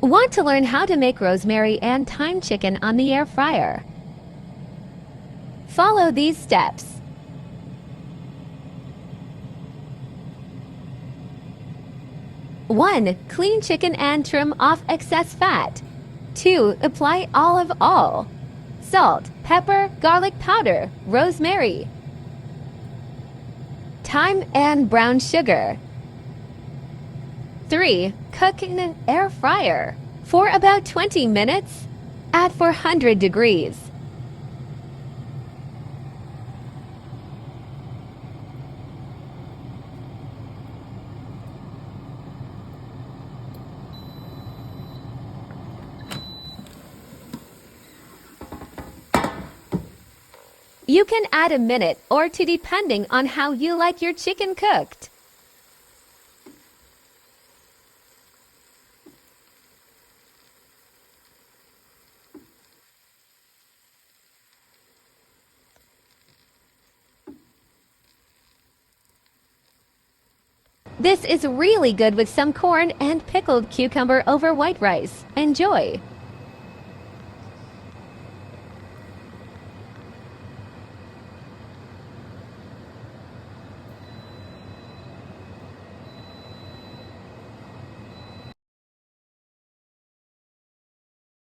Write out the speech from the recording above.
Want to learn how to make rosemary and thyme chicken on the air fryer? Follow these steps. 1. Clean chicken and trim off excess fat. 2. Apply olive oil, salt, pepper, garlic powder, rosemary, thyme and brown sugar. 3. Cook in an air fryer for about 20 minutes at 400 degrees. You can add a minute or two depending on how you like your chicken cooked. This is really good with some corn and pickled cucumber over white rice. Enjoy!